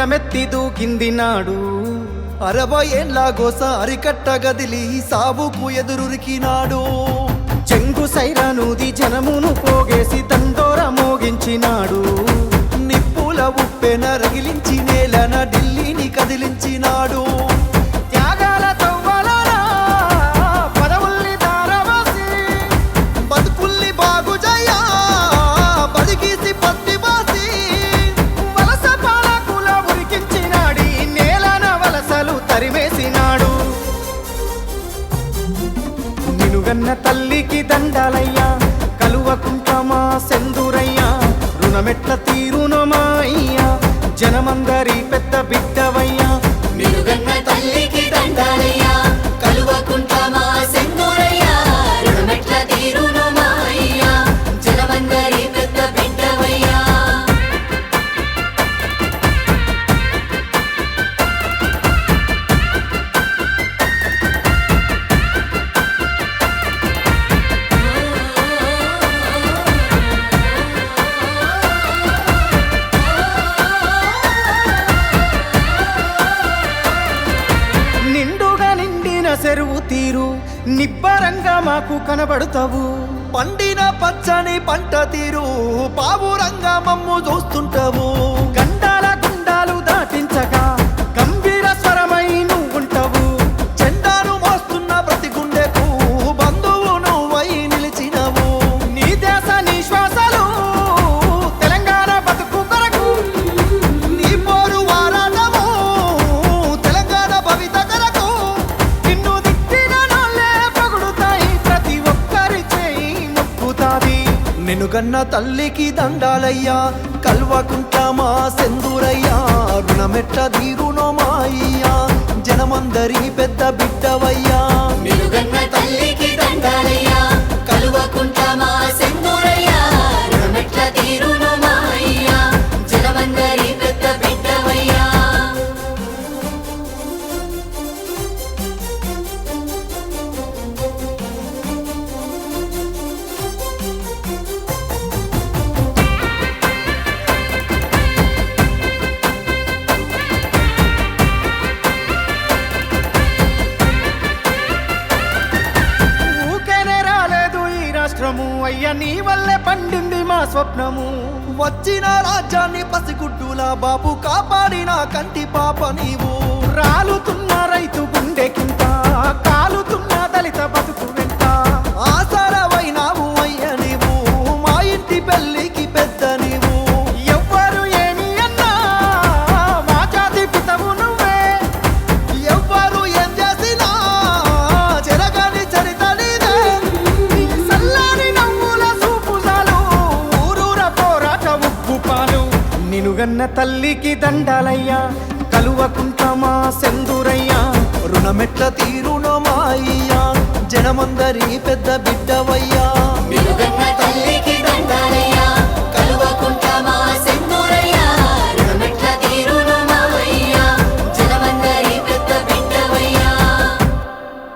గజమెత్తి దూకింది నాడు 60 ఏండ్లాగోసారి కట్టగదిలి సావుకు ఎదురురికినాడు. చెంగు సైరానూది జనమును పోగేసి దండోర మోగించినాడు. నిప్పుల ఉప్పెన రగిలించి నేలన ఢిల్లీని కదిలించినాడు. త్యాగాల తవ్వలన పదవుల్ని దారవాసి బతుకుల్ని బాగు జయా బడిగీసి పత్తి బాసి వలస పాలకుల ఉరికించినాడి నేలన వలసలు తరిమేసినాడు. నినుగన్న తల్లికి దండాలయ్యా కలువకుంటమా సెందురయ్యా రుణమెట్ల తీరునమా అయ్యా జనమందరి పెద్ద బిడ్డవయ్యా. నిలుగన్న తల్లికి దండాలయ్యా కలువకుంటమా సెందురయ్యా రుణమెట్ల తీరునమా అయ్యా జనమందరి పెద్ద బిడ్డవయ్యా. నిండుగా నిండిన చెరువు తీరు నిబ్బరంగా మాకు కనబడుతావు. పండిన పచ్చని పంట తీరు పావురంగా మమ్ము చూస్తుంటావు. గండాల గుండాలు దాటించగా గంభీర స్వరమై నువ్వుంటావు. జెండాను మోస్తున్న ప్రతి గుండెకు బంధువు నువ్వై నిలిచినవు. నీ దేశ నీ శ్వాసలు తెలంగాణ బతుకు కొరకు నీ పోరు వారాటము తెలంగాణ భవిత కొరకు. నిన్ను దిట్టిన నోళ్ళే పొగుడుతాయి ప్రతి ఒక్కరి చేయి నొప్పుతాది. నినుగన్న తల్లికి దండాలయ్యా కల్వకుంటమా సెందురయ్యా రుణమెట్ల తీరునోమాయ్యా జనమందరి పెద్ద బిడ్డవయ్యా. నిలుగన్న తల్లికి దండాలయ్యా కలువకుంటమా సెందురయ్యా రుణమెట్ల తీరునమా అయ్యా జనమందరి పెద్ద బిడ్డవయ్యా. ఊకేనే రాలేదు ఈ రాష్ట్రము అయ్యా నీ వల్లే పండింది మా స్వప్నము. వచ్చిన రాజ్యాన్ని పసిగుడ్డులా బాబు కాపాడిన కంటి పాప నీవు. రాలుతున్న రైతు గుండెకింత కాలుతున్న దళిత బతుకు వెంట ఆసరవైనావు అయ్య నీవు మా ఇంటి పెళ్ళికి పెద్ద నీవు. ఎవ్వరు ఏమి అన్నా మా జాతి పితవు నువ్వే. ఎవ్వరు ఏం చేసినా చెరగని చరిత నీదే. నీ సల్లాని నవ్వుల చూపుజాలు ఊరూర పోరాట ఉప్పు పాలు. నినుగన్న తల్లికి దండాలయ్యా కలువకుంటమా సెందురయ్యా రుణమెట్ల తీరునోమాయ్యా జనమందరి పెద్ద బిడ్డవయ్యా.